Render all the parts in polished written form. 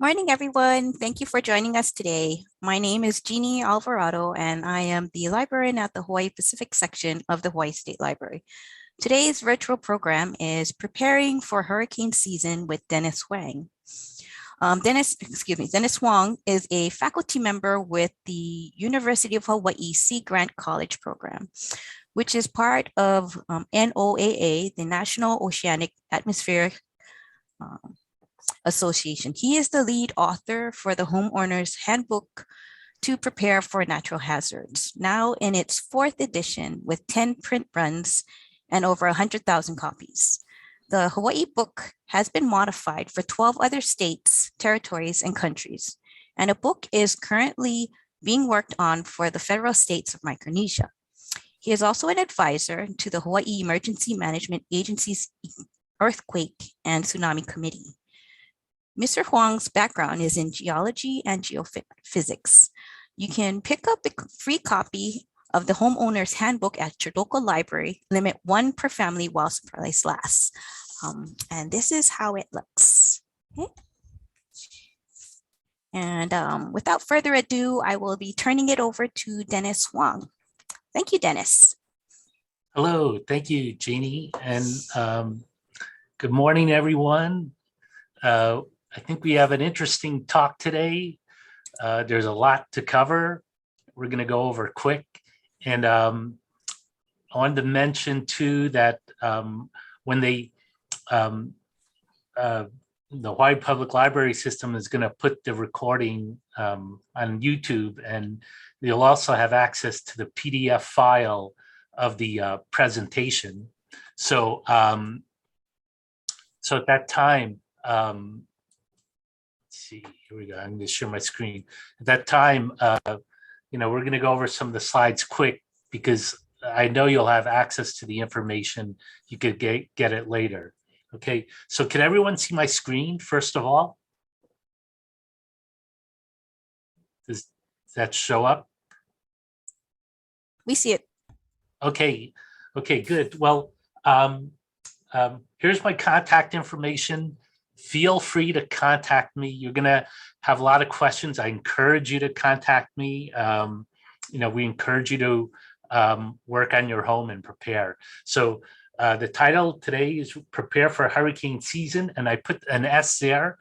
Morning, everyone. Thank you for joining us today. My name is Jeannie Alvarado, and I am the librarian at the Hawaii Pacific section of the Hawaii State Library. Today's virtual program is Preparing for Hurricane Season with Dennis Wang. Dennis Wong is a faculty member with the University of Hawaii Sea Grant College program, which is part of NOAA, the National Oceanic Atmospheric Association. He is the lead author for the Homeowner's Handbook to Prepare for Natural Hazards, now in its fourth edition with 10 print runs and over 100,000 copies. The Hawaii book has been modified for 12 other states, territories, and countries, and a book is currently being worked on for the federal states of Micronesia. He is also an advisor to the Hawaii Emergency Management Agency's Earthquake and Tsunami Committee. Mr. Huang's background is in geology and geophysics. You can pick up a free copy of the Homeowner's Handbook at your local library, limit one per family while supplies last. And this is how it looks. Okay. And without further ado, I will be turning it over to Dennis Wong. Thank you, Dennis. Hello, thank you, Jeannie, and good morning, everyone. I think we have an interesting talk today. There's a lot to cover. We're going to go over quick. And I wanted to mention too that when the Hawaii Public Library System is going to put the recording on YouTube, and you'll also have access to the PDF file of the presentation. So, so at that time, let's see, here we go. I'm going to share my screen. At that time, we're going to go over some of the slides quick because I know you'll have access to the information. You could get it later. Okay, so can everyone see my screen first of all? Does that show up? We see it. Okay, good. Well, here's my contact information. Feel free to contact me. You're gonna have a lot of questions. I encourage you to contact me. We encourage you to work on your home and prepare. So the title today is Prepare for Hurricane Season, and I put an S there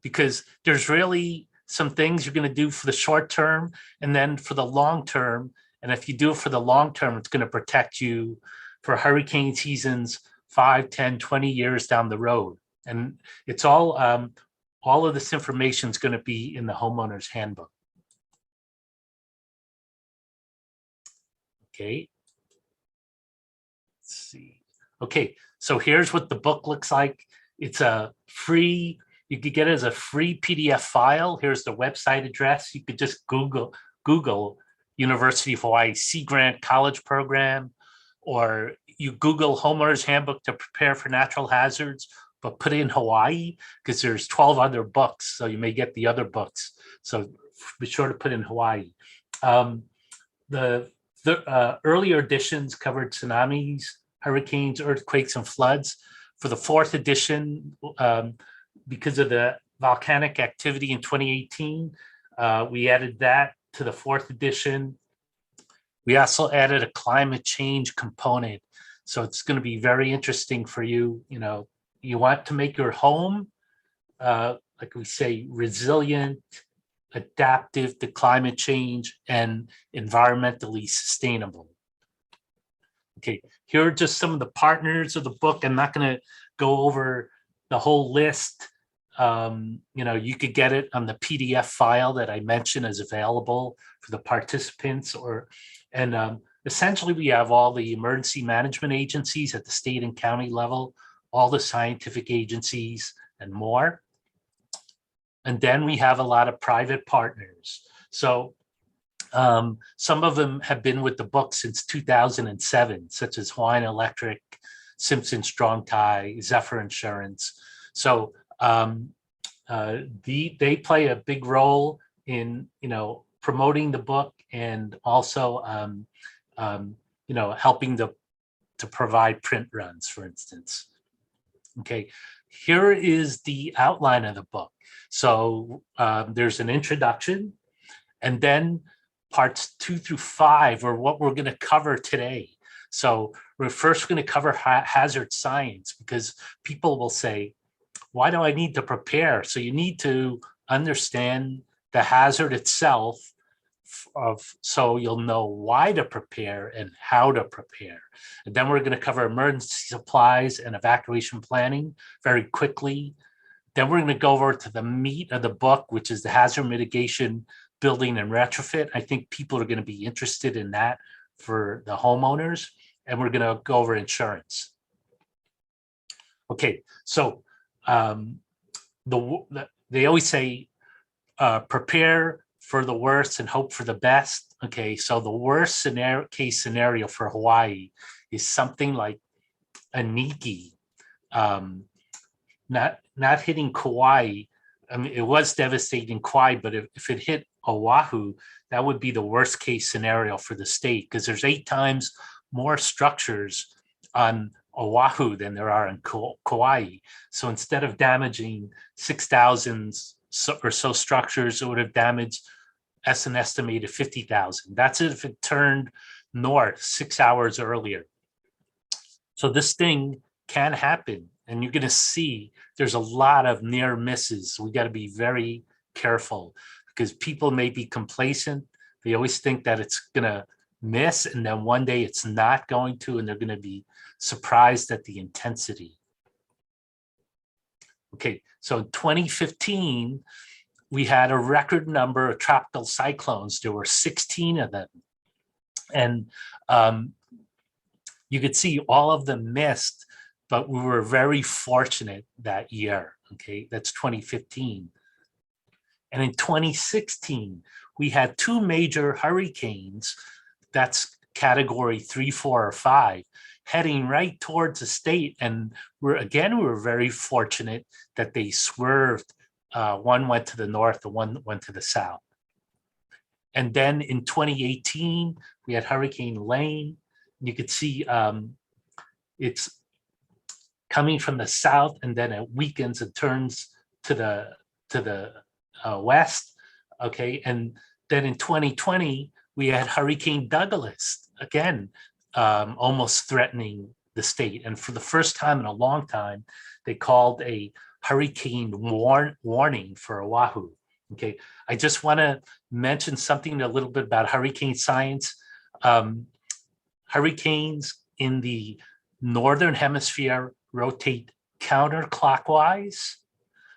because there's really some things you're gonna do for the short term and then for the long term. And if you do it for the long term, it's gonna protect you for hurricane seasons 5, 10, 20 years down the road. And it's all of this information is going to be in the Homeowner's Handbook. Okay. Let's see. Okay, so here's what the book looks like. It's a free, you could get it as a free PDF file. Here's the website address. You could just Google University of Hawaii Sea Grant College Program, or you Google Homeowner's Handbook to Prepare for Natural Hazards, but put it in Hawaii because there's 12 other books, so you may get the other books. So be sure to put in Hawaii. The earlier editions covered tsunamis, hurricanes, earthquakes, and floods. For the fourth edition, because of the volcanic activity in 2018, we added that to the fourth edition. We also added a climate change component. So it's going to be very interesting for you. You want to make your home, like we say, resilient, adaptive to climate change, and environmentally sustainable. Okay, here are just some of the partners of the book. I'm not going to go over the whole list. You could get it on the PDF file that I mentioned is available for the participants, essentially we have all the emergency management agencies at the state and county level, all the scientific agencies, and more. And then we have a lot of private partners. So some of them have been with the book since 2007, such as Hawaiian Electric, Simpson Strong Tie, Zephyr Insurance. So they play a big role in promoting the book and also helping to provide print runs, for instance. Okay, here is the outline of the book. So there's an introduction, and then parts 2 through 5 are what we're going to cover today. So we're first going to cover hazard science, because people will say, why do I need to prepare? So you need to understand the hazard itself, so you'll know why to prepare and how to prepare. And then we're going to cover emergency supplies and evacuation planning very quickly. Then we're going to go over to the meat of the book, which is the hazard mitigation, building, and retrofit. I think people are going to be interested in that for the homeowners. And we're going to go over insurance. Okay, so they always say prepare for the worst and hope for the best. Okay, so the worst case scenario for Hawaii is something like a Niki, not hitting Kauai. I mean, it was devastating Kauai, but if it hit Oahu, that would be the worst case scenario for the state, because there's 8 times more structures on Oahu than there are in Kauai. So instead of damaging 6,000 or so structures, it would have damaged an estimated 50,000. That's if it turned north 6 hours earlier. So this thing can happen, and you're going to see there's a lot of near misses. We got to be very careful, because people may be complacent. They always think that it's going to miss, and then one day it's not going to, and they're going to be surprised at the intensity. Okay, so in 2015, we had a record number of tropical cyclones. There were 16 of them. And you could see all of them missed, but we were very fortunate that year. Okay, that's 2015. And in 2016, we had 2 major hurricanes, that's category 3, 4, or 5, heading right towards the state. And we were very fortunate that they swerved. One went to the north, and one went to the south. And then in 2018, we had Hurricane Lane. You could see it's coming from the south, and then it weakens and turns to the west. Okay, and then in 2020, we had Hurricane Douglas, again, almost threatening the state. And for the first time in a long time, they called a hurricane warning for Oahu. Okay, I just want to mention something a little bit about hurricane science. Hurricanes in the northern hemisphere rotate counterclockwise.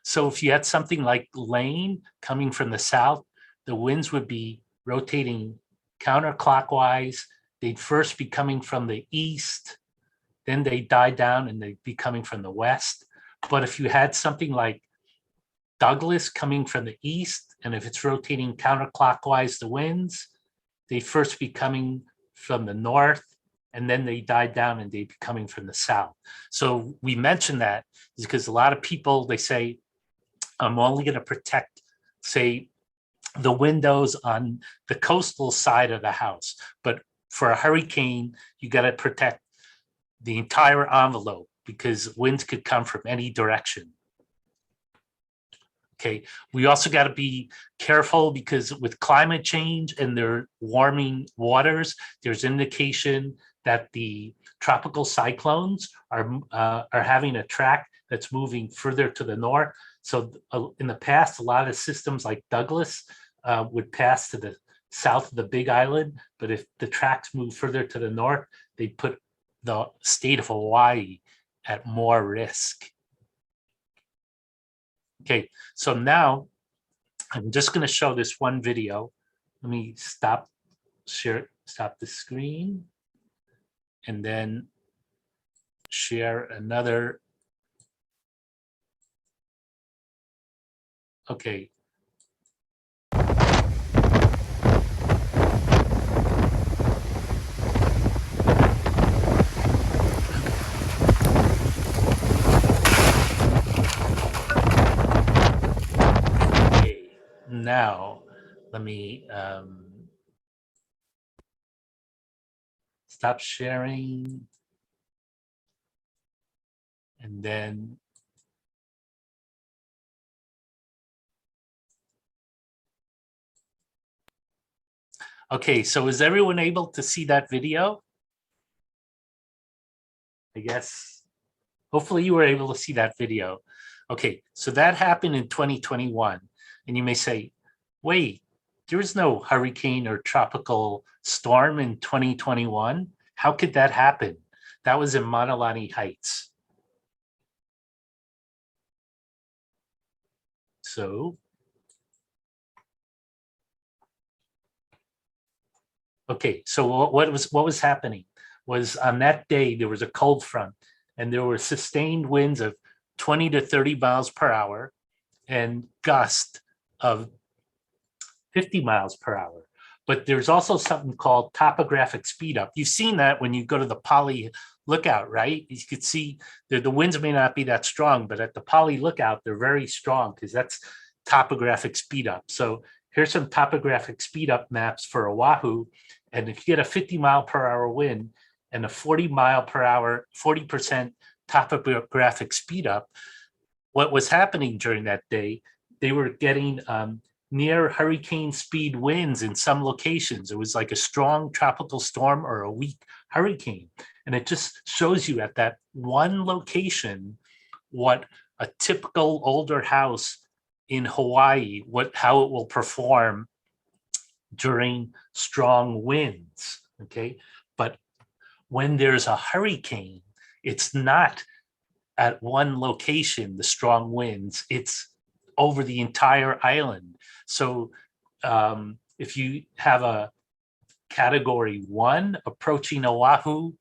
So if you had something like Lane coming from the south, the winds would be rotating counterclockwise. They'd first be coming from the east, then they die down and they'd be coming from the west. But if you had something like Douglas coming from the east, and if it's rotating counterclockwise, the winds, they first be coming from the north, and then they die down and they'd be coming from the south. So we mentioned that because a lot of people, they say, I'm only going to protect, say, the windows on the coastal side of the house. But for a hurricane, you got to protect the entire envelope, because winds could come from any direction. Okay, we also got to be careful, because with climate change and their warming waters, there's indication that the tropical cyclones are having a track that's moving further to the north. So in the past, a lot of systems like Douglas would pass to the south of the Big Island, but if the tracks move further to the north, they put the state of Hawaii at more risk. Okay, so now I'm just going to show this one video. Let me stop the screen, and then share another. Okay. Now, let me stop sharing And then okay, so is everyone able to see that video? I guess, hopefully you were able to see that video. Okay, so that happened in 2021. And you may say, wait, there was no hurricane or tropical storm in 2021. How could that happen? That was in Manalani Heights. So, okay, so what was happening was on that day, there was a cold front and there were sustained winds of 20 to 30 miles per hour and gust of 50 miles per hour. But there's also something called topographic speed up. You've seen that when you go to the Poly lookout, right? You could see the winds may not be that strong, but at the Poly lookout, they're very strong because that's topographic speed up. So here's some topographic speed up maps for Oahu. And if you get a 50 mile per hour wind and a 40 mile per hour, 40% topographic speed up, what was happening during that day, they were getting near hurricane speed winds in some locations. It was like a strong tropical storm or a weak hurricane. And it just shows you at that one location what a typical older house in Hawaii, how it will perform during strong winds, okay? But when there's a hurricane, it's not at one location, the strong winds, it's over the entire island. So if you have a category 1 approaching Oahu,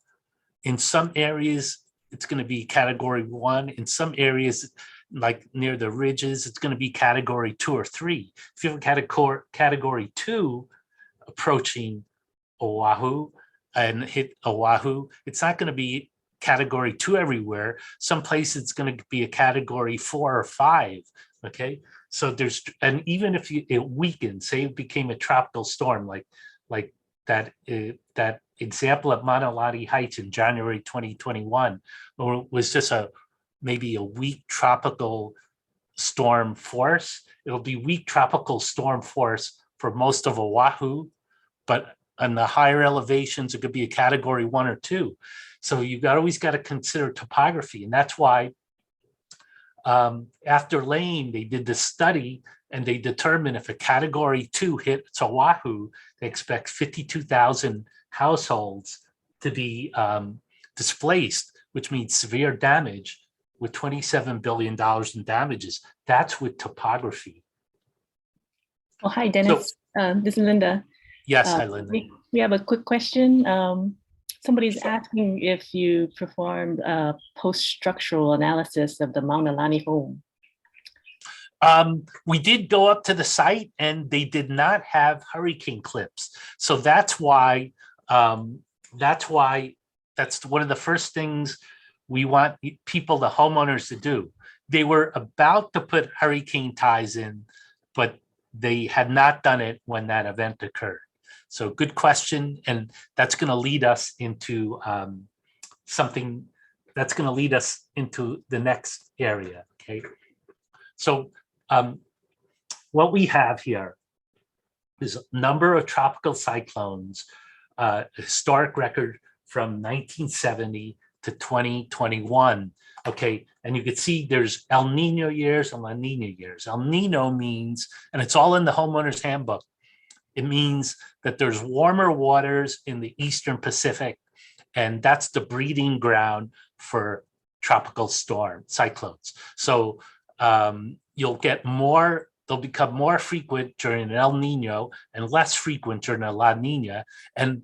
in some areas, it's going to be category 1. In some areas, like near the ridges, it's going to be category 2 or 3. If you have a category 2 approaching Oahu and hit Oahu, it's not going to be category 2 everywhere. Some places it's going to be a category 4 or 5. Okay, so there's, and even if it weakens, say it became a tropical storm, like that example at Manalani Heights in January 2021, or was just maybe a weak tropical storm force. It'll be weak tropical storm force for most of Oahu, but on the higher elevations, it could be a category 1 or 2. So you've always got to consider topography. And that's why after Lane, they did this study and they determined if a category 2 hits Oahu, they expect 52,000 households to be displaced, which means severe damage with $27 billion in damages. That's with topography. Oh, hi, Dennis. This is Linda. Yes, hi, Linda. We have a quick question. Somebody's asking if you performed a post-structural analysis of the Mauna Lani home. We did go up to the site and they did not have hurricane clips. So that's why that's one of the first things we want people, the homeowners, to do. They were about to put hurricane ties in, but they had not done it when that event occurred. So good question. And that's going to lead us into something that's going to lead us into the next area. Okay. So what we have here is a number of tropical cyclones, historic record from 1970 to 2021. Okay, and you can see there's El Nino years and La Nina years. El Nino means, and it's all in the Homeowner's Handbook, it means that there's warmer waters in the Eastern Pacific, and that's the breeding ground for tropical storm cyclones. So you'll get more, they'll become more frequent during an El Nino and less frequent during a La Nina. And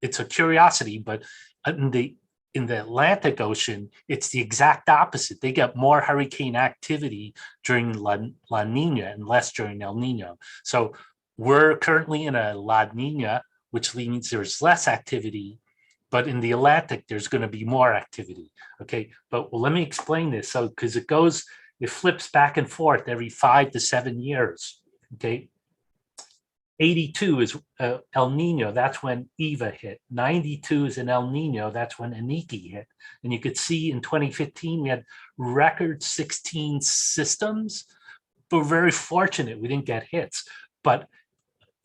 it's a curiosity, but in the Atlantic Ocean, it's the exact opposite. They get more hurricane activity during La Nina and less during El Nino. So we're currently in a La Nina, which means there's less activity, but in the Atlantic, there's going to be more activity. Okay, but well, let me explain this. So, because it flips back and forth every 5 to 7 years. Okay, 82 is El Nino. That's when Eva hit. 92 is an El Nino. That's when Aniki hit. And you could see in 2015, we had record 16 systems. But we're very fortunate we didn't get hits. But,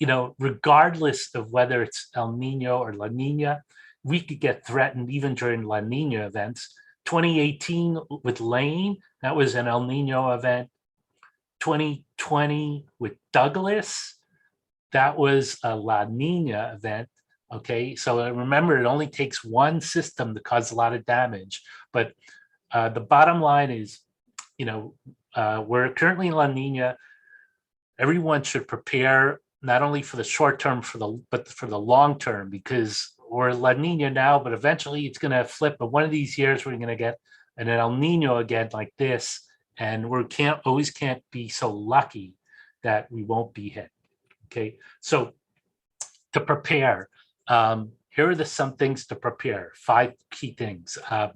you know, regardless of whether it's El Nino or La Nina, we could get threatened even during La Nina events. 2018 with Lane, that was an El Nino event. 2020 with Douglas, that was a La Nina event. Okay, so remember, it only takes one system to cause a lot of damage. But the bottom line is, you know, we're currently in La Nina. Everyone should prepare not only for the short term, but for the long term, because we're La Nina now, but eventually it's going to flip. But one of these years, we're going to get an El Nino again like this, and we always can't be so lucky that we won't be hit. Okay, so to prepare, here are some things to prepare. 5 key things. We're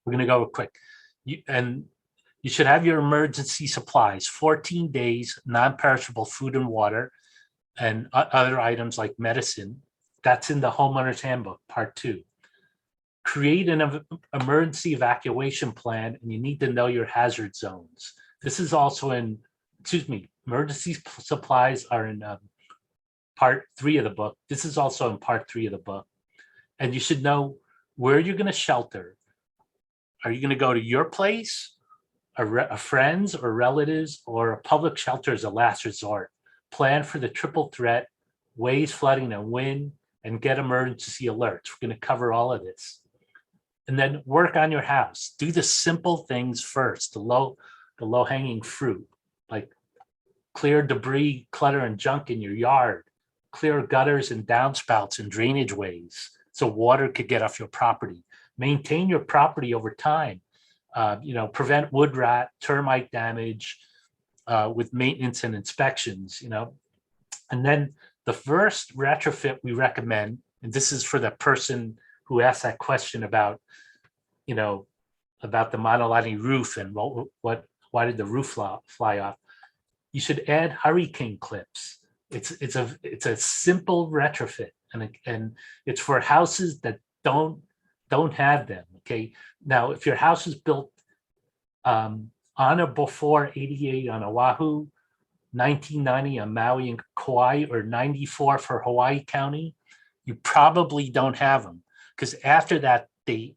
going to go quick. You should have your emergency supplies, 14 days, non-perishable food and water, and other items like medicine. That's in the Homeowner's Handbook, Part 2. Create an emergency evacuation plan, and you need to know your hazard zones. This is also in, emergency supplies are in Part 3 of the book. This is also in Part 3 of the book. And you should know where you're going to shelter. Are you going to go to your place, a friend's or relatives, or a public shelter as a last resort? Plan for the triple threat, waves, flooding, and wind, and get emergency alerts. We're going to cover all of this. And then work on your house. Do the simple things first, the low-hanging fruit, like clear debris, clutter, and junk in your yard. Clear gutters and downspouts and drainage ways so water could get off your property. Maintain your property over time. Prevent wood rot, termite damage with maintenance and inspections, And then the first retrofit we recommend, and this is for the person who asked that question about, about the monolani roof and why did the roof fly off? You should add hurricane clips. It's a simple retrofit, and it's for houses that don't have them. Okay, now if your house is built on or before 88 on Oahu, 1990 on Maui and Kauai, or 94 for Hawaii County, you probably don't have them, because after that they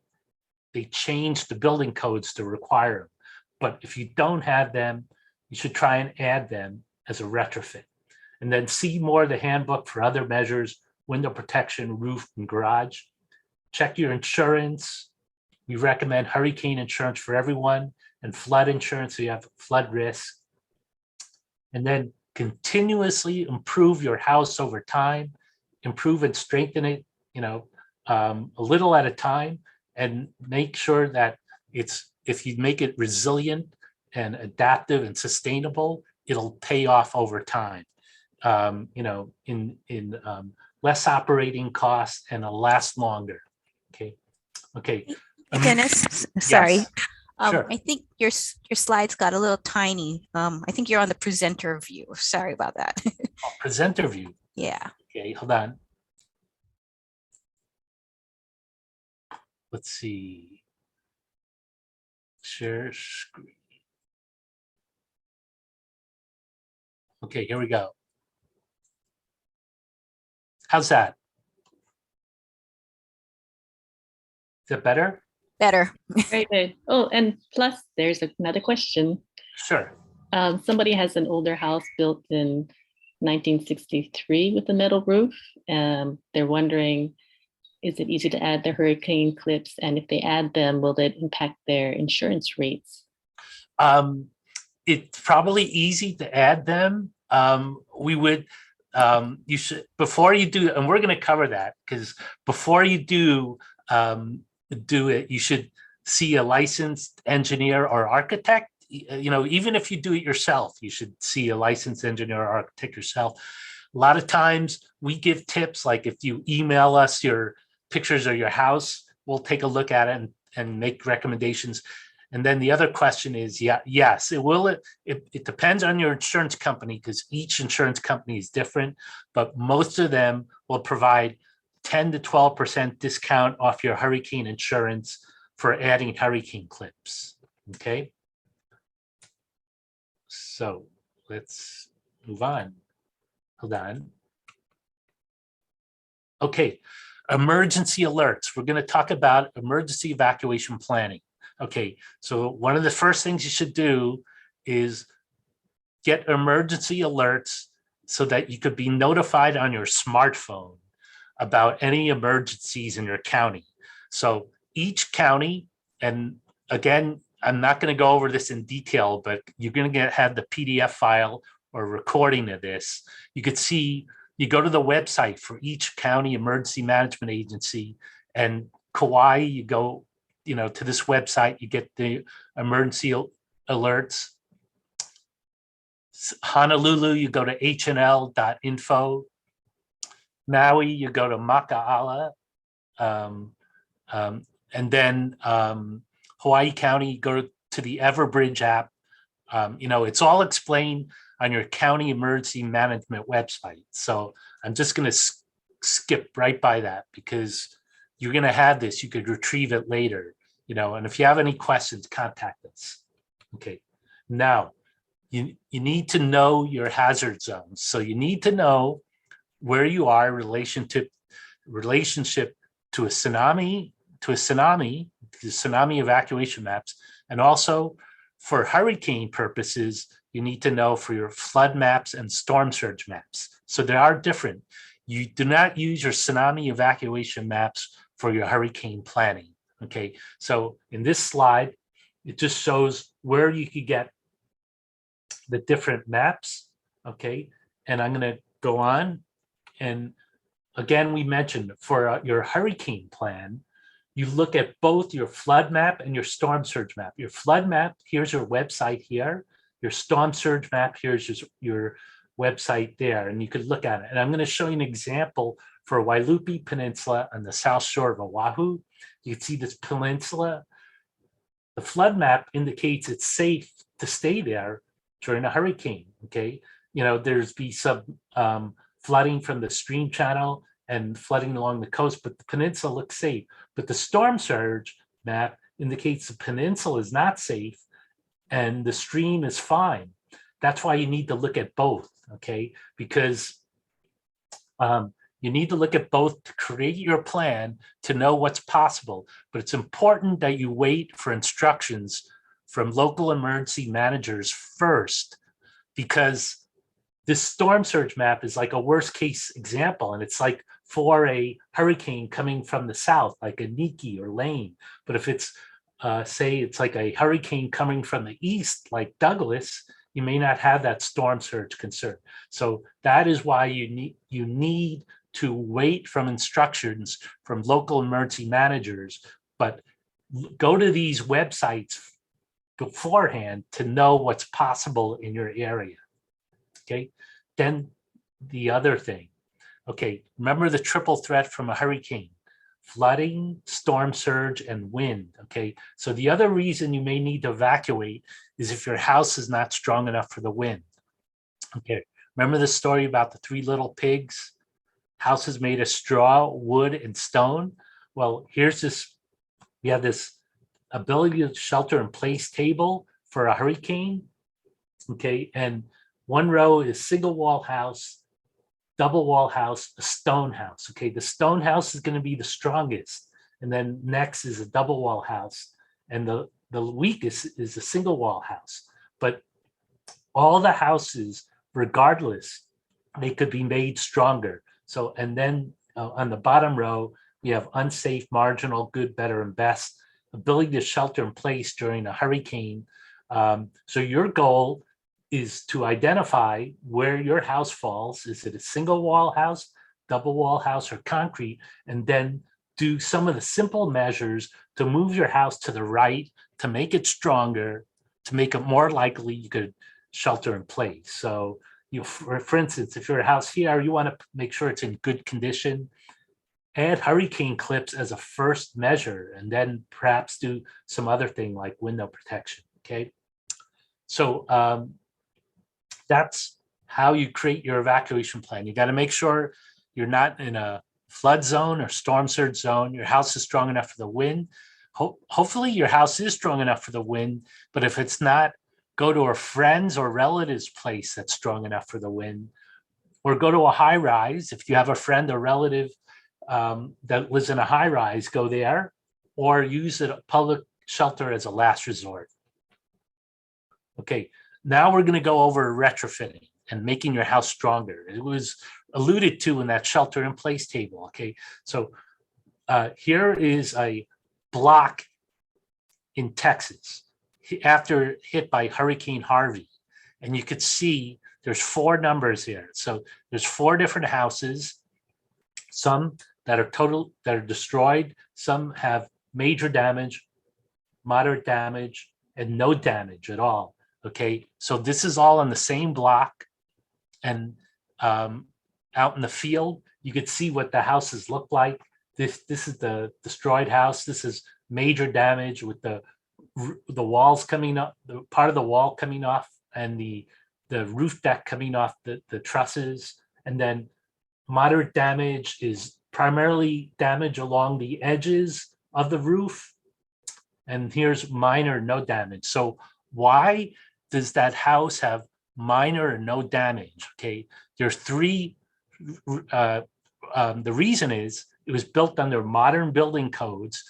changed the building codes to require them. But if you don't have them, you should try and add them as a retrofit. And then see more of the handbook for other measures: window protection, roof, and garage. Check your insurance. We recommend hurricane insurance for everyone, and flood insurance so you have flood risk. And then continuously improve your house over time. Improve and strengthen it, a little at a time, and make sure that if you make it resilient and adaptive and sustainable, it'll pay off over time. In less operating costs, and it'll last longer. Okay. Dennis, sorry. Yes. Sure. I think your slides got a little tiny. I think you're on the presenter view. Sorry about that. Presenter view. Yeah. Okay, hold on. Let's see. Share screen. Okay, here we go. How's that? Is that better? Better. Very good. Oh, and plus there's another question. Sure. Somebody has an older house built in 1963 with a metal roof. They're wondering, is it easy to add the hurricane clips? And if they add them, will it impact their insurance rates? It's probably easy to add them. You should, before you do, and we're going to cover that, because before you do it, you should see a licensed engineer or architect. Even if you do it yourself, you should see a licensed engineer or architect yourself. A lot of times we give tips, like if you email us your pictures of your house, we'll take a look at it and make recommendations. And then the other question is, yes, it will. It depends on your insurance company because each insurance company is different, but most of them will provide 10 to 12% discount off your hurricane insurance for adding hurricane clips. Okay. So let's move on. Hold on. Okay. Emergency alerts. We're going to talk about emergency evacuation planning. Okay, so one of the first things you should do is get emergency alerts so that you could be notified on your smartphone about any emergencies in your county. So each county, and again, I'm not going to go over this in detail, but you're going to have the PDF file or recording of this. You could see, you go to the website for each county emergency management agency, and Kauai, you go to this website, you get the emergency alerts. Honolulu, you go to hnl.info. Maui, you go to Makaala. And then Hawaii County, you go to the Everbridge app. It's all explained on your county emergency management website. So I'm just going to skip right by that because you're going to have this. You could retrieve it later, and if you have any questions, contact us. Okay. Now, you need to know your hazard zones. So you need to know where you are in relationship to a tsunami, evacuation maps, and also for hurricane purposes, you need to know for your flood maps and storm surge maps. So they are different. You do not use your tsunami evacuation maps for your hurricane planning. Okay, so in this slide, it just shows where you could get the different maps. Okay, and I'm going to go on. And again, we mentioned for your hurricane plan, you look at both your flood map and your storm surge map. Your flood map, here's your website here. Your storm surge map, here's your website there, and you could look at it. And I'm going to show you an example for Wailupi Peninsula on the south shore of Oahu. You can see this peninsula. The flood map indicates it's safe to stay there during a hurricane. Okay, there's be some flooding from the stream channel and flooding along the coast, but the peninsula looks safe. But the storm surge map indicates the peninsula is not safe and the stream is fine. That's why you need to look at both, okay? Because you need to look at both to create your plan to know what's possible. But it's important that you wait for instructions from local emergency managers first, because this storm surge map is like a worst case example. And it's like for a hurricane coming from the south, like a Niki or Lane. But if it's, say it's like a hurricane coming from the east, like Douglas, you may not have that storm surge concern. So that is why you need to wait from instructions from local emergency managers, but go to these websites beforehand to know what's possible in your area. Okay, then the other thing, okay, remember the triple threat from a hurricane: flooding, storm surge, and wind. Okay, so the other reason you may need to evacuate is if your house is not strong enough for the wind. Okay, remember the story about the three little pigs? Houses made of straw, wood, and stone. Well, here's this, we have this ability to shelter in place table for a hurricane. Okay, and one row is single wall house, double wall house, a stone house. Okay, the stone house is going to be the strongest. And then next is a double wall house. And the weakest is a single wall house. But all the houses, regardless, they could be made stronger. So, and then on the bottom row, we have unsafe, marginal, good, better, and best, ability to shelter in place during a hurricane. So your goal is to identify where your house falls. Is it a single wall house, double wall house, or concrete? And then do some of the simple measures to move your house to the right, to make it stronger, to make it more likely you could shelter in place. So, for instance, if your house here, you want to make sure it's in good condition. add hurricane clips as a first measure, and then perhaps do some other thing like window protection, okay? So that's how you create your evacuation plan. You got to make sure you're not in a flood zone or storm surge zone. Your house is strong enough for the wind. Hopefully your house is strong enough for the wind, but if it's not, go to a friend's or relative's place that's strong enough for the wind, or go to a high rise. If you have a friend or relative that lives in a high rise, go there, or use a public shelter as a last resort. Okay, now we're going to go over retrofitting and making your house stronger. It was alluded to in that shelter in place table. Okay, so here is a block in Texas after hit by Hurricane Harvey. And you could see there's 4 numbers here. So there's 4 different houses, some that are destroyed, some have major damage, moderate damage, and no damage at all. Okay, so this is all on the same block, and out in the field, you could see what the houses look like. This is the destroyed house. This is major damage with the walls coming up, the part of the wall coming off, and the roof deck coming off the trusses. And then moderate damage is primarily damage along the edges of the roof. And here's minor, no damage. So why does that house have minor or no damage? Okay, there's 3. The reason is it was built under modern building codes,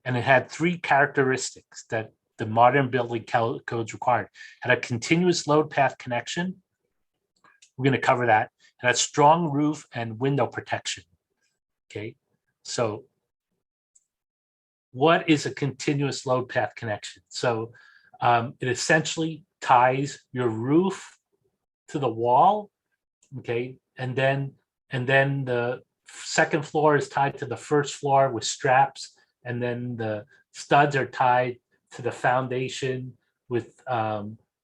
and it had 3 characteristics that the modern building codes required. It had a continuous load path connection. We're going to cover that. It had strong roof and window protection. Okay, so what is a continuous load path connection? So it essentially ties your roof to the wall, okay, and then the second floor is tied to the first floor with straps, and then the studs are tied to the foundation with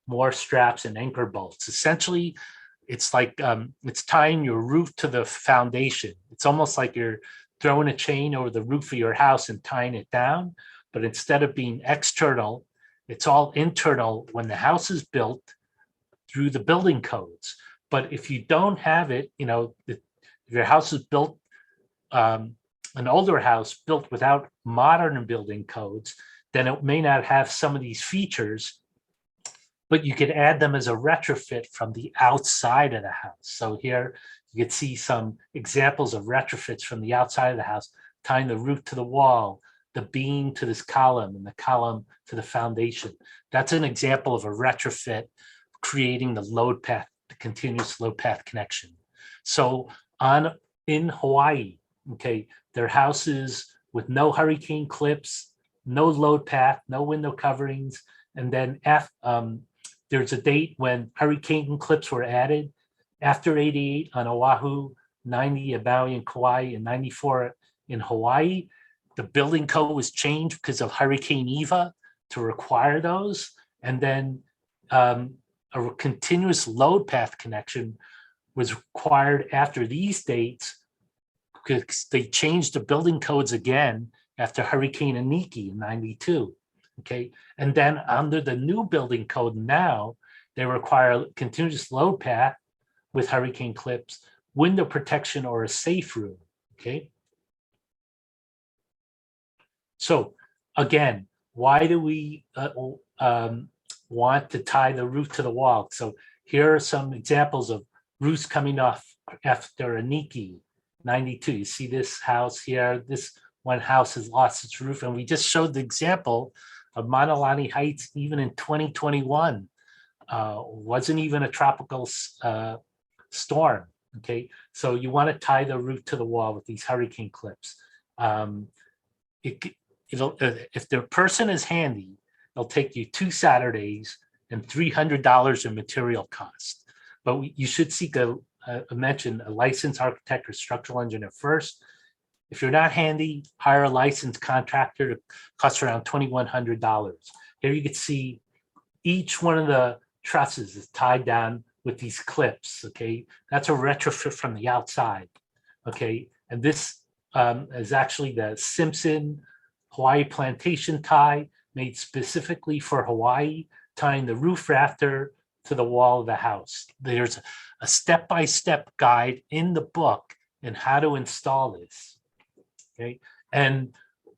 more straps and anchor bolts. Essentially, it's like it's tying your roof to the foundation. It's almost like you're throwing a chain over the roof of your house and tying it down, but instead of being external, it's all internal when the house is built through the building codes. But if you don't have it, if your house is built, an older house built without modern building codes, then it may not have some of these features, but you could add them as a retrofit from the outside of the house. So here you could see some examples of retrofits from the outside of the house, tying the roof to the wall, the beam to this column, and the column to the foundation. That's an example of a retrofit creating the load path, the continuous load path connection. So in Hawaii, okay, there are houses with no hurricane clips, no load path, no window coverings, and then there's a date when hurricane clips were added. After 88 on Oahu, 90 in Maui and Kauai, and 94 in Hawaii, the building code was changed because of Hurricane Eva to require those. And then a continuous load path connection was required after these dates because they changed the building codes again after Hurricane Iniki in 92. Okay, and then under the new building code now, they require continuous load path with hurricane clips, window protection, or a safe room. Okay. So again, why do we want to tie the roof to the wall? So here are some examples of roofs coming off after Iniki 92. You see this house here. This one house has lost its roof, and we just showed the example of Manalani Heights even in 2021. Wasn't even a tropical storm. Okay, so you want to tie the roof to the wall with these hurricane clips. If the person is handy, it'll take you 2 Saturdays and $300 in material cost. But you should seek a licensed architect or structural engineer first. If you're not handy, hire a licensed contractor. It costs around $2,100. Here you can see each one of the trusses is tied down with these clips. Okay, that's a retrofit from the outside. Okay, and this is actually the Simpson Hawaii plantation tie made specifically for Hawaii, tying the roof rafter to the wall of the house. There's a step-by-step guide in the book in how to install this. Okay, and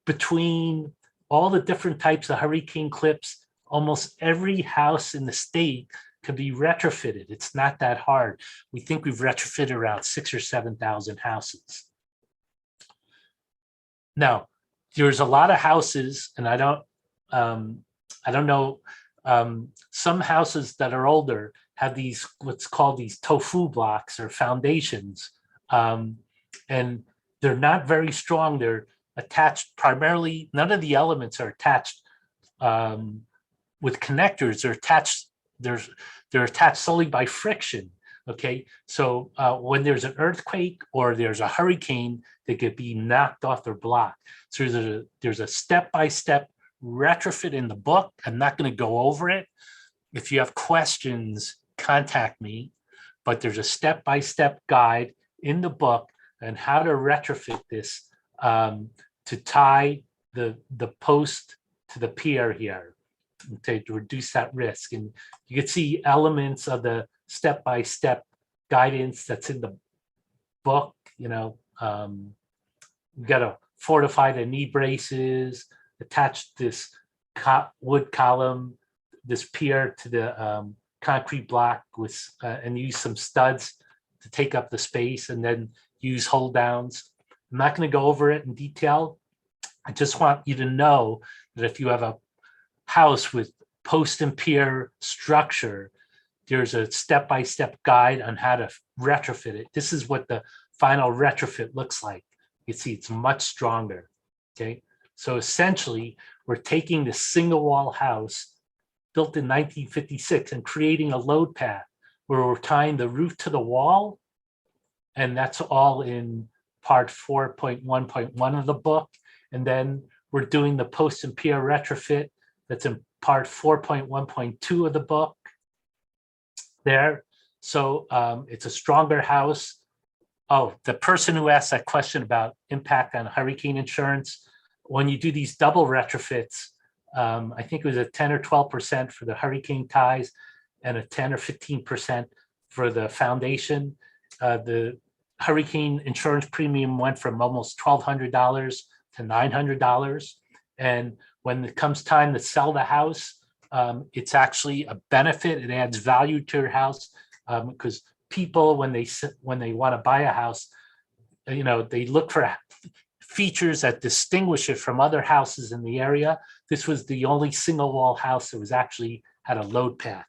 between all the different types of hurricane clips, almost every house in the state could be retrofitted. It's not that hard. We think we've retrofitted around 6,000 or 7,000 houses. Now, there's a lot of houses, and I don't know. Some houses that are older have these what's called these tofu blocks or foundations, and they're not very strong. They're attached primarily. None of the elements are attached with connectors. They're attached solely by friction. Okay, so when there's an earthquake or there's a hurricane, they could be knocked off their block. So there's a step-by-step retrofit in the book. I'm not going to go over it. If you have questions, contact me. But there's a step-by-step guide in the book on how to retrofit this to tie the post to the pier here to reduce that risk. And you can see elements of the step-by-step guidance that's in the book. You know, you got to fortify the knee braces, attach this wood column, this pier to the concrete block with, and use some studs to take up the space, and then use hold downs. I'm not going to go over it in detail. I just want you to know that if you have a house with post and pier structure, there's a step-by-step guide on how to retrofit it. This is what the final retrofit looks like. You see, it's much stronger. Okay, so essentially, we're taking this single wall house built in 1956 and creating a load path where we're tying the roof to the wall, and that's all in part 4.1.1 of the book. And then we're doing the post and pier retrofit that's in part 4.1.2 of the book there. So it's a stronger house. Oh, the person who asked that question about impact on hurricane insurance, when you do these double retrofits, I think it was a 10 or 12% for the hurricane ties and a 10 or 15% for the foundation. The hurricane insurance premium went from almost $1,200 to $900. And when it comes time to sell the house, it's actually a benefit. It adds value to your house because people, when they want to buy a house, you know, they look for features that distinguish it from other houses in the area. This was the only single wall house that was actually had a load path.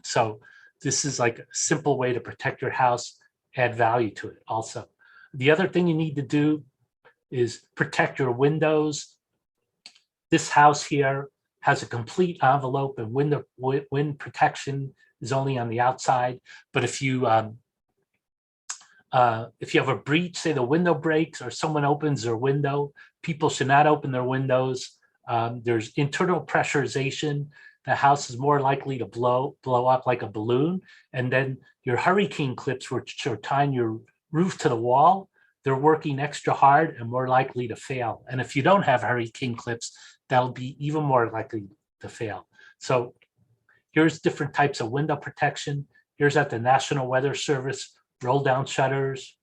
So this is like a simple way to protect your house, add value to it also. The other thing you need to do is protect your windows. This house here has a complete envelope, and wind protection is only on the outside. But if you have a breach, say the window breaks or someone opens their window, people should not open their windows. There's internal pressurization. The house is more likely to blow up like a balloon. And then your hurricane clips, which are tying your roof to the wall, they're working extra hard and more likely to fail. And if you don't have hurricane clips, that'll be even more likely to fail. So here's different types of window protection. Here's at the National Weather Service, roll down shutters.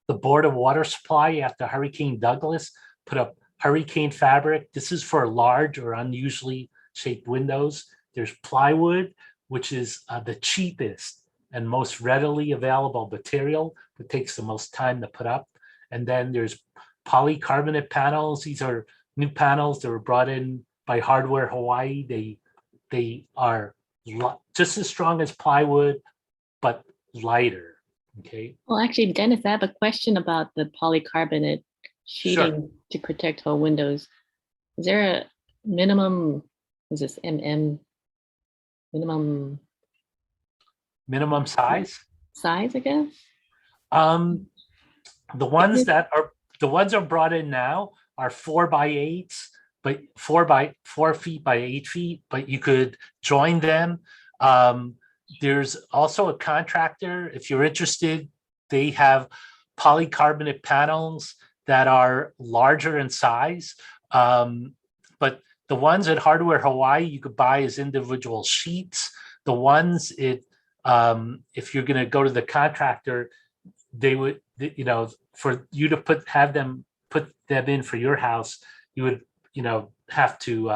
The Board of Water Supply after Hurricane Douglas put up hurricane fabric. This is for large or unusually shaped windows. There's plywood, which is the cheapest and most readily available material, but takes the most time to put up. And then there's polycarbonate panels. These are new panels that were brought in by Hardware Hawaii. They are just as strong as plywood, but lighter. Okay. Well, actually, Dennis, I have a question about the polycarbonate sheeting to protect whole windows. Is there a minimum? Is this minimum size? Size, I guess. The ones that are brought in now are 4x8s, but 4 feet by 8 feet. But you could join them. There's also a contractor, if you're interested, they have polycarbonate panels that are larger in size. But the ones at Hardware Hawaii, you could buy as individual sheets. The ones if you're going to go to the contractor, they would, for you to have them put them in for your house, you would, have to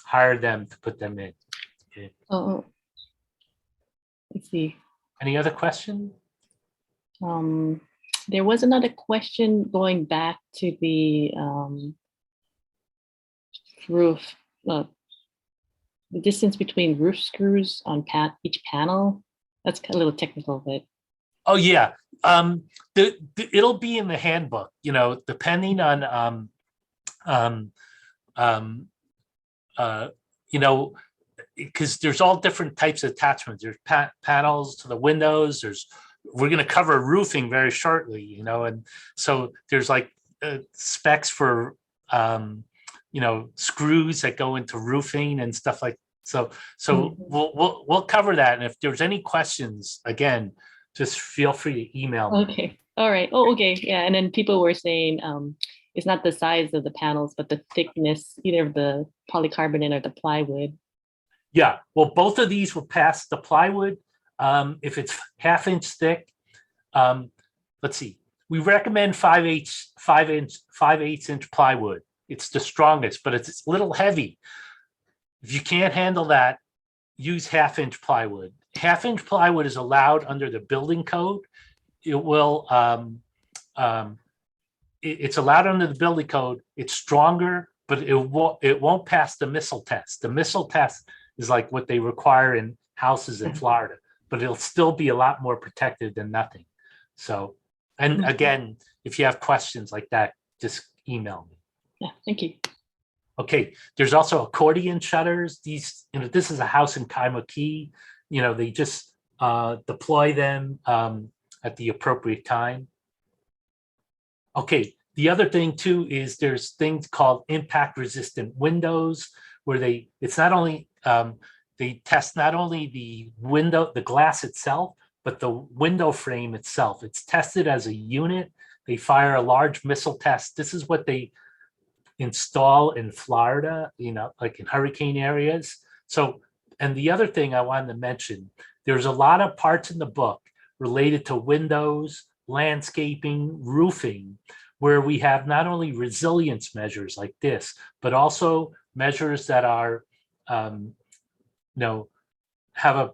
hire them to put them in. Okay. Oh, let's see. Any other question? There was another question going back to the roof, the distance between roof screws on each panel. That's a little technical, but. Oh yeah, it'll be in the handbook. Depending on because there's all different types of attachments. There's panels to the windows. We're going to cover roofing very shortly, and so there's like specs for screws that go into roofing and stuff like so. We'll cover that, and if there's any questions, again, just feel free to email me. Okay. All right. Oh, okay. Yeah. And then people were saying it's not the size of the panels, but the thickness, either of the polycarbonate or the plywood. Yeah. Well, both of these will pass the plywood. If it's 1/2 inch thick, let's see. We recommend 5/8 inch plywood. It's the strongest, but it's a little heavy. If you can't handle that, use 1/2 inch plywood. 1/2 inch plywood is allowed under the building code. It will, it's allowed under the building code. It's stronger, but it won't pass the missile test. The missile test is like what they require in houses in Florida, but it'll still be a lot more protected than nothing. So, and again, if you have questions like that, just email me. Yeah, thank you. Okay, there's also accordion shutters. These, this is a house in Kaima Key. They just deploy them at the appropriate time. Okay, the other thing too is there's things called impact resistant windows where it's not only, they test not only the glass itself, but the window frame itself. It's tested as a unit. They fire a large missile test. This is what they install in Florida, like in hurricane areas. So, and the other thing I wanted to mention, there's a lot of parts in the book related to windows, landscaping, roofing, where we have not only resilience measures like this, but also measures that are, have a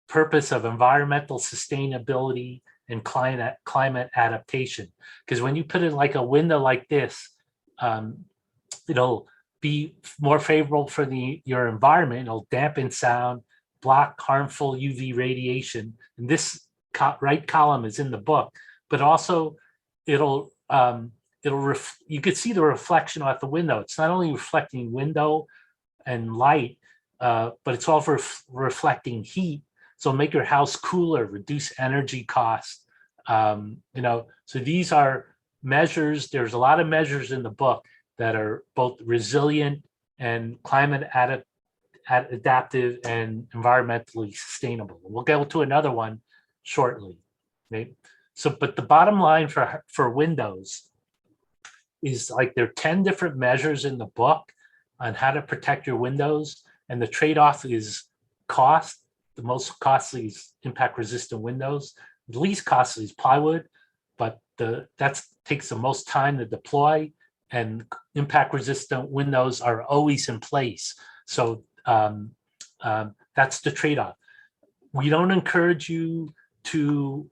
purpose of environmental sustainability and climate adaptation. Because when you put in like a window like this, it'll be more favorable for your environment. It'll dampen sound, block harmful UV radiation. And this right column is in the book, but also you could see the reflection off the window. It's not only reflecting window and light, but it's also reflecting heat. So make your house cooler, reduce energy costs. So these are measures. There's a lot of measures in the book that are both resilient and climate adaptive and environmentally sustainable. We'll get to another one shortly. Okay? So, but the bottom line for windows is like there are 10 different measures in the book on how to protect your windows, and the trade-off is cost. The most costly is impact-resistant windows. The least costly is plywood, but that takes the most time to deploy, and impact-resistant windows are always in place. So that's the trade-off. We don't encourage you to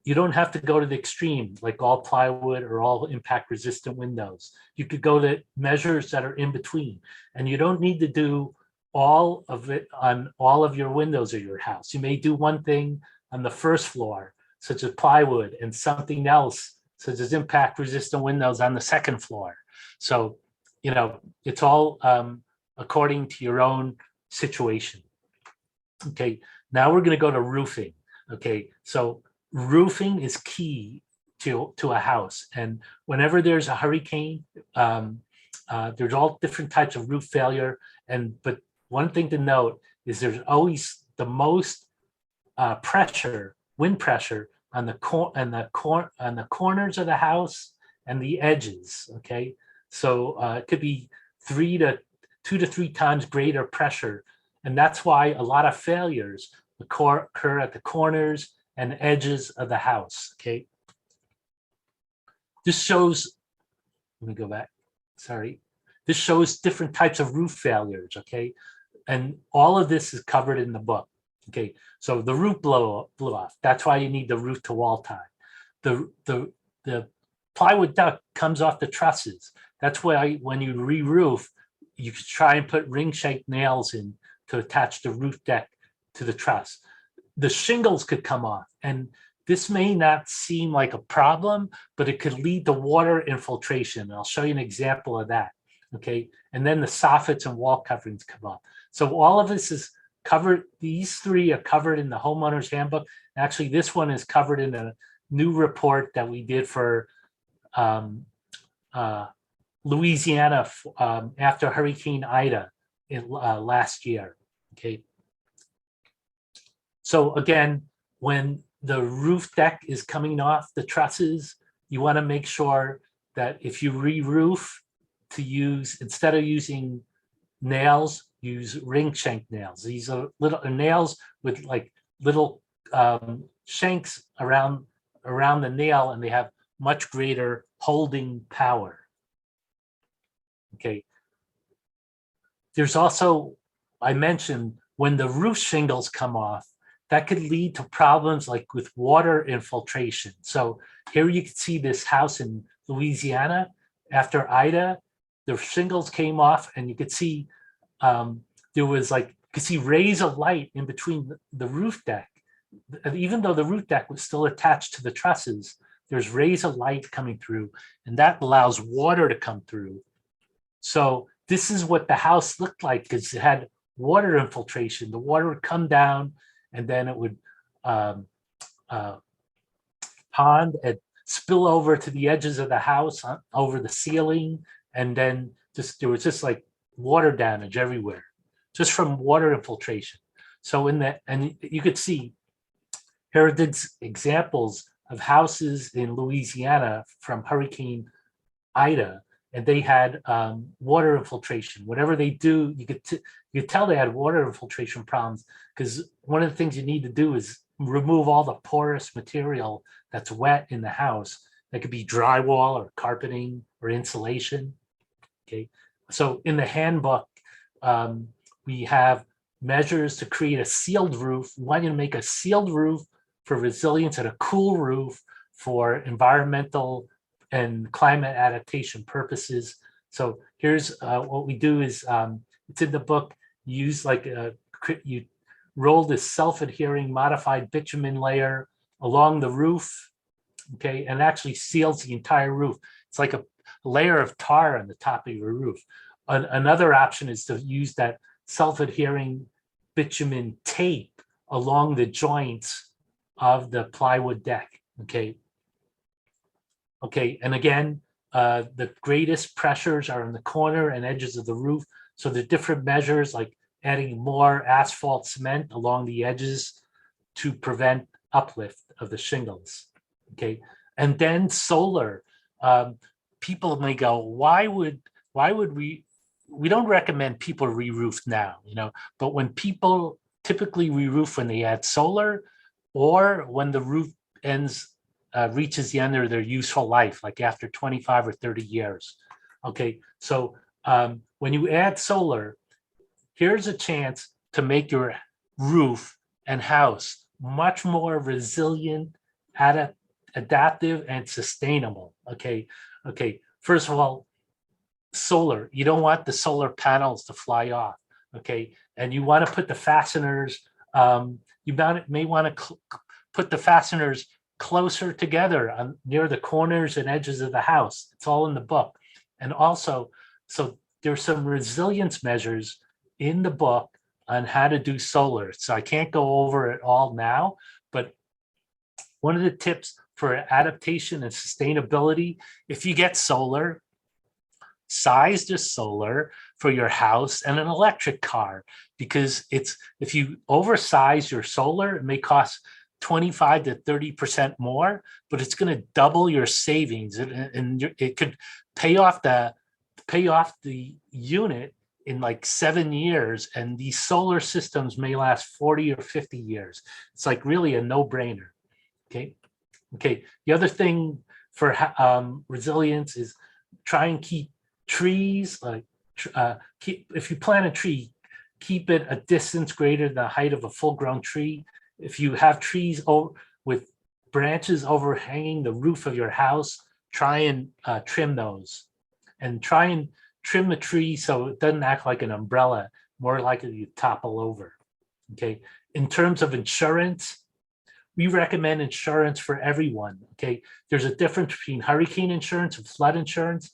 you don't have to go to the extreme, like all plywood or all impact-resistant windows. You could go to measures that are in between, and you don't need to do all of it on all of your windows of your house. You may do one thing on the first floor, such as plywood, and something else, such as impact-resistant windows on the second floor. So, it's all according to your own situation. Okay, now we're going to go to roofing. Okay, so roofing is key to a house, and whenever there's a hurricane, there's all different types of roof failure. But one thing to note is there's always the most wind pressure on the corners of the house and the edges, okay? So it could be 2 to 3 times greater pressure. And that's why a lot of failures occur at the corners and edges of the house, okay? This shows, let me go back, sorry. This shows different types of roof failures, okay? And all of this is covered in the book, okay? So the roof blew off. That's why you need the roof to wall tie. The plywood duct comes off the trusses. That's why when you re-roof, you could try and put ring-shaped nails in to attach the roof deck to the truss. The shingles could come off, and this may not seem like a problem, but it could lead to water infiltration. I'll show you an example of that, okay? And then the soffits and wall coverings come off. So all of this is covered, these 3 are covered in the Homeowner's Handbook. Actually, this one is covered in a new report that we did for Louisiana after Hurricane Ida last year, okay? So again, when the roof deck is coming off the trusses, you want to make sure that if you re-roof, to use, instead of using nails, use ring shank nails. These are little nails with like little shanks around the nail, and they have much greater holding power. Okay. There's also, I mentioned, when the roof shingles come off, that could lead to problems like with water infiltration. So here you can see this house in Louisiana after Ida, the shingles came off, and you could see there was like, you could see rays of light in between the roof deck. Even though the roof deck was still attached to the trusses, there's rays of light coming through, and that allows water to come through. So this is what the house looked like, because it had water infiltration. The water would come down, and then it would pond and spill over to the edges of the house, over the ceiling, and then there was just like water damage everywhere, just from water infiltration. So and you could see here are examples of houses in Louisiana from Hurricane Ida, and they had water infiltration. Whatever they do, you could tell they had water infiltration problems, because one of the things you need to do is remove all the porous material that's wet in the house. That could be drywall or carpeting or insulation. Okay, so in the handbook, we have measures to create a sealed roof. We want you to make a sealed roof for resilience and a cool roof for environmental and climate adaptation purposes. So here's what we do is, it's in the book, you roll this self-adhering modified bitumen layer along the roof, okay, and actually seals the entire roof. It's like a layer of tar on the top of your roof. Another option is to use that self-adhering bitumen tape along the joints of the plywood deck, okay? Okay, and again, the greatest pressures are in the corner and edges of the roof. So the different measures, like adding more asphalt cement along the edges to prevent uplift of the shingles, okay? And then solar. People may go, why would we don't recommend people re-roof now, but when people typically re-roof when they add solar, or when the roof reaches the end of their useful life, like after 25 or 30 years. Okay, so when you add solar, here's a chance to make your roof and house much more resilient, adaptive, and sustainable. Okay, first of all, solar, you don't want the solar panels to fly off. Okay, and you want to put the fasteners, you may want to put the fasteners closer together near the corners and edges of the house. It's all in the book. And also, so there's some resilience measures in the book on how to do solar. So I can't go over it all now, but one of the tips for adaptation and sustainability, if you get solar, size the solar for your house and an electric car, because if you oversize your solar, it may cost 25 to 30% more, but it's going to double your savings, and it could pay off the unit in like 7 years, and these solar systems may last 40 or 50 years. It's like really a no-brainer. Okay. The other thing for resilience is try and keep trees, like if you plant a tree, keep it a distance greater than the height of a full-grown tree. If you have trees with branches overhanging the roof of your house, try and trim those, and try and trim the tree so it doesn't act like an umbrella, more likely to topple over. Okay. In terms of insurance, we recommend insurance for everyone. Okay. There's a difference between hurricane insurance and flood insurance.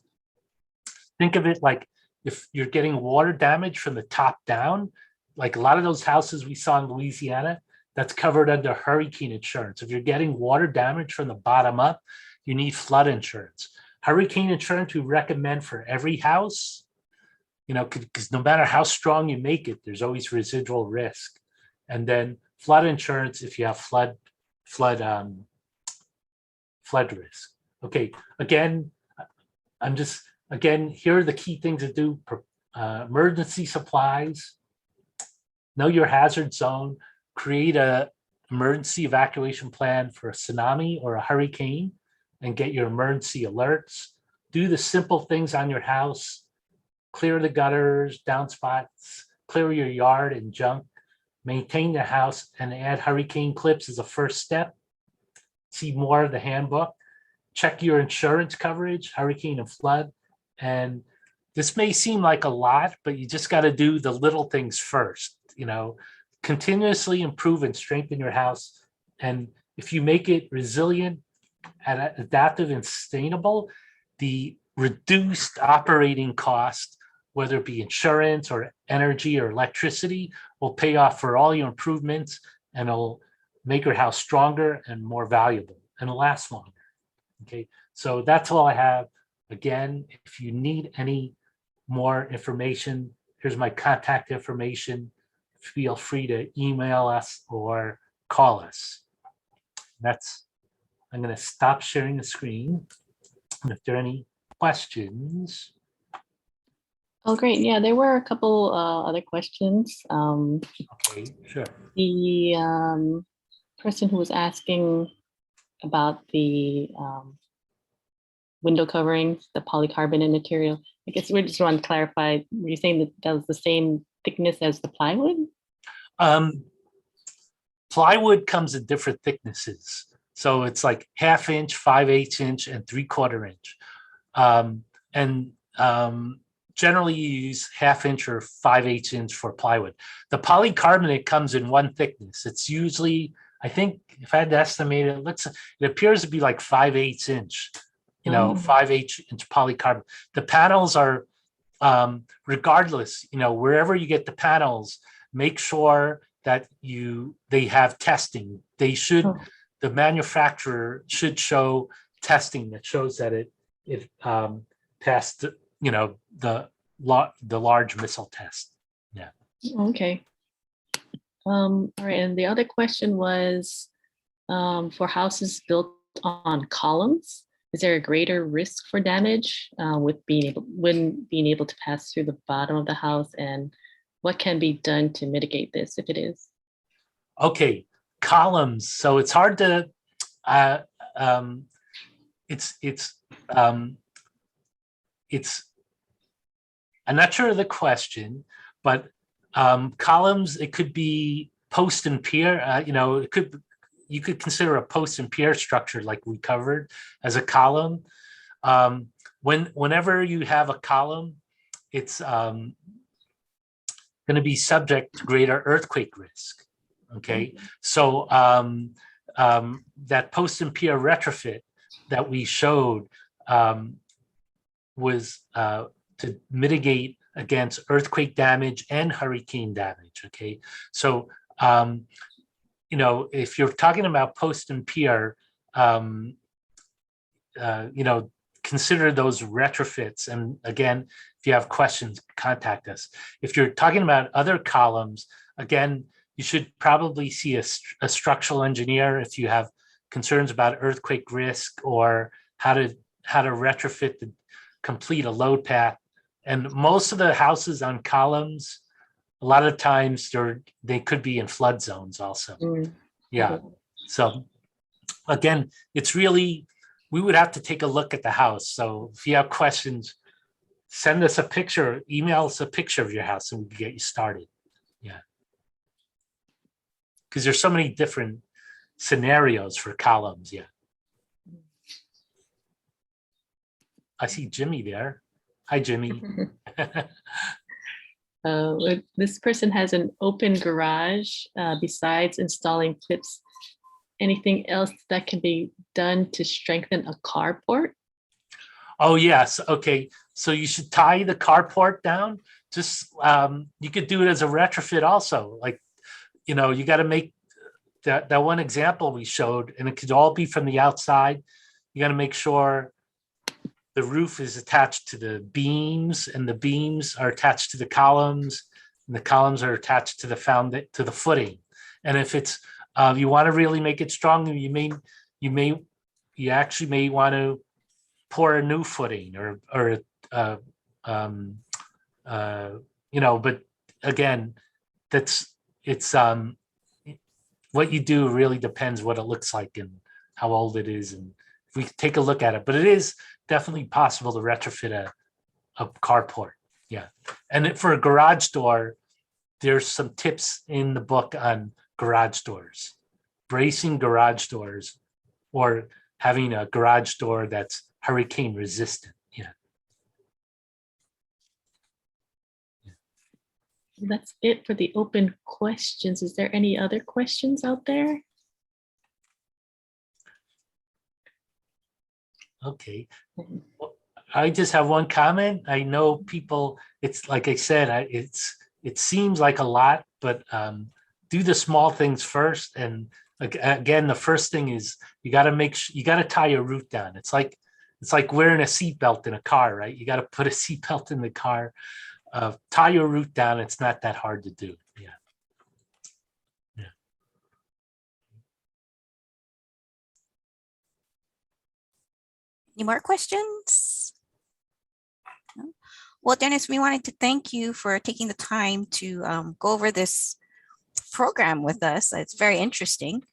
Think of it like if you're getting water damage from the top down, like a lot of those houses we saw in Louisiana, that's covered under hurricane insurance. If you're getting water damage from the bottom up, you need flood insurance. Hurricane insurance we recommend for every house, because no matter how strong you make it, there's always residual risk. And then flood insurance if you have flood risk. Okay, again, here are the key things to do. Emergency supplies, know your hazard zone, create a emergency evacuation plan for a tsunami or a hurricane, and get your emergency alerts. Do the simple things on your house, clear the gutters, downspouts, clear your yard and junk, maintain the house, and add hurricane clips as a first step. See more of the handbook. Check your insurance coverage, hurricane and flood. And this may seem like a lot, but you just got to do the little things first. Continuously improve and strengthen your house. And if you make it resilient and adaptive and sustainable, the reduced operating cost, whether it be insurance or energy or electricity, will pay off for all your improvements, and it'll make your house stronger and more valuable and last longer. Okay, so that's all I have. Again, if you need any more information, here's my contact information. Feel free to email us or call us. I'm going to stop sharing the screen. And if there are any questions. Oh, great. Yeah, there were a couple other questions. Okay, sure. The person who was asking about the window coverings, the polycarbonate material, I guess we just want to clarify, were you saying that that was the same thickness as the plywood? Plywood comes in different thicknesses. So it's like 1/2 inch, 5/8 inch, and 3/4 inch. Generally you use 1/2 inch or 5/8 inch for plywood. The polycarbonate comes in one thickness. It's usually, I think, if I had to estimate it, it appears to be like 5/8 inch, 5/8 inch polycarbonate. The panels are, regardless, wherever you get the panels, make sure that they have testing. They should, the manufacturer should show testing that shows that it passed, the large missile test. Yeah. Okay. All right. And the other question was, for houses built on columns, is there a greater risk for damage when being able to pass through the bottom of the house, and what can be done to mitigate this if it is? Okay, columns. So it's hard to. I'm not sure of the question, but columns. It could be post and pier. You could consider a post and pier structure like we covered as a column. Whenever you have a column, it's going to be subject to greater earthquake risk. Okay, so that post and pier retrofit that we showed was to mitigate against earthquake damage and hurricane damage. Okay, so if you're talking about post and pier, consider those retrofits. And again, if you have questions, contact us. If you're talking about other columns, again, you should probably see a structural engineer if you have concerns about earthquake risk or how to retrofit the complete a load path. And most of the houses on columns, a lot of times they could be in flood zones also. Yeah. So again, it's really, we would have to take a look at the house. So if you have questions, send us a picture, email us a picture of your house and we can get you started. Yeah. Because there's so many different scenarios for columns. Yeah. I see Jimmy there. Hi, Jimmy. This person has an open garage. Besides installing clips, anything else that can be done to strengthen a carport? Oh, yes. Okay. So you should tie the carport down. Just you could do it as a retrofit also. Like, you know, you got to make that one example we showed, and it could all be from the outside. You got to make sure the roof is attached to the beams, and the beams are attached to the columns, and the columns are attached to the footing. And if it's you want to really make it strong, you actually may want to pour a new footing or you know, but again, what you do really depends what it looks like and how old it is, and if we take a look at it. But it is definitely possible to retrofit a carport. Yeah. And for a garage door, there's some tips in the book on garage doors, bracing garage doors, or having a garage door that's hurricane resistant. Yeah. That's it for the open questions. Is there any other questions out there? Okay. I just have one comment. I know people, it's like I said, it seems like a lot, but do the small things first. And again, the first thing is you got to tie your route down. It's like wearing a seatbelt in a car, right? You got to put a seatbelt in the car. Tie your route down. It's not that hard to do. Yeah. Yeah. Any more questions? No? Well, Dennis, we wanted to thank you for taking the time to go over this program with us. It's very interesting.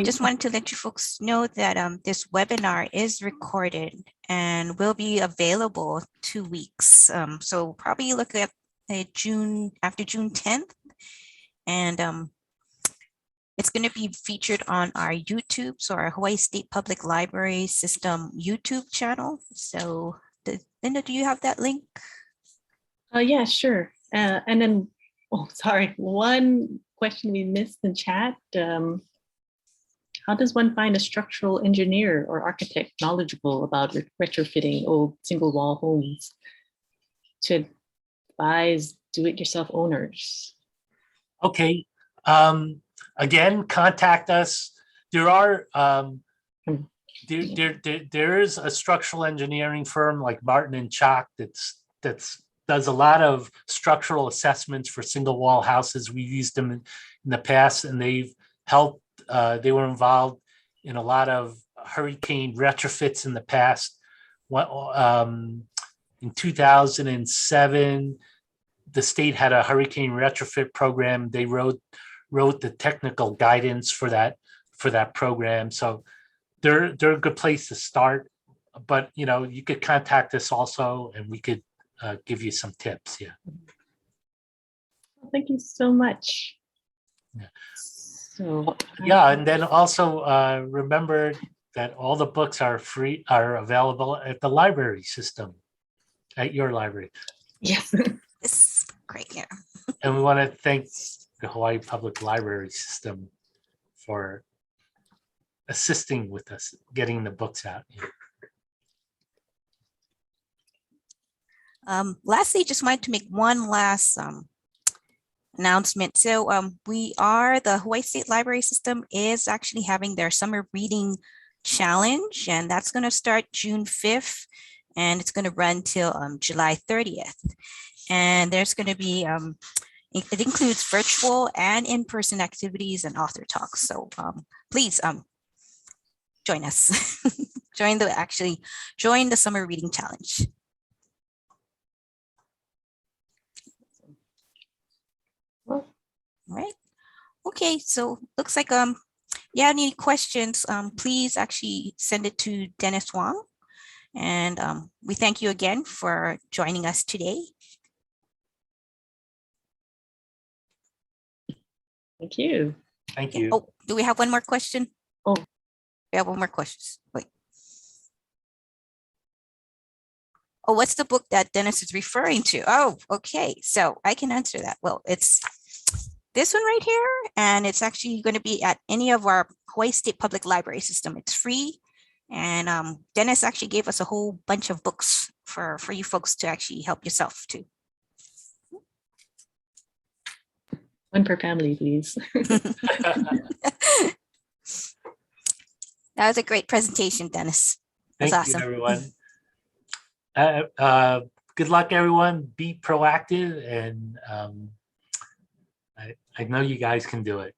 Just wanted to let you folks know that this webinar is recorded and will be available 2 weeks. So probably look at after June 10th. And it's going to be featured on our YouTube, so our Hawaii State Public Library System YouTube channel. So Linda, do you have that link? Yeah, sure. And then, oh, sorry, one question we missed in chat. How does one find a structural engineer or architect knowledgeable about retrofitting old single wall homes to advise do-it-yourself owners? Okay. Again, contact us. There are there is a structural engineering firm like Martin and Chalk that's does a lot of structural assessments for single wall houses. We've used them in the past, and they've helped. They were involved in a lot of hurricane retrofits in the past. In 2007, the state had a hurricane retrofit program. They wrote the technical guidance for that program. So they're a good place to start. But you know, you could contact us also, and we could give you some tips. Yeah. Thank you so much. Yeah. So yeah, and then also remember that all the books are available at the library system, at your library. Yes. This is great. Yeah. And we want to thank the Hawaii Public Library System for assisting with us getting the books out. Lastly, just wanted to make one last announcement. So the Hawaii State Library System is actually having their summer reading challenge, and that's going to start June 5th, and it's going to run till July 30th. And there's going to be It includes virtual and in-person activities and author talks. So please join us. join the summer reading challenge. All right. Okay, so looks like you have any questions, please actually send it to Dennis Wong. And we thank you again for joining us today. Thank you. Thank you. Oh, do we have one more question? Oh. We have one more question. Wait. Oh, what's the book that Dennis is referring to? Oh, okay. So I can answer that. Well, it's this one right here, and it's actually going to be at any of our Hawaii State Public Library system. It's free. And Dennis actually gave us a whole bunch of books for you folks to actually help yourself too. One per family, please. That was a great presentation, Dennis. That's Thank awesome. you, everyone. Good luck, everyone. Be proactive, and I know you guys can do it.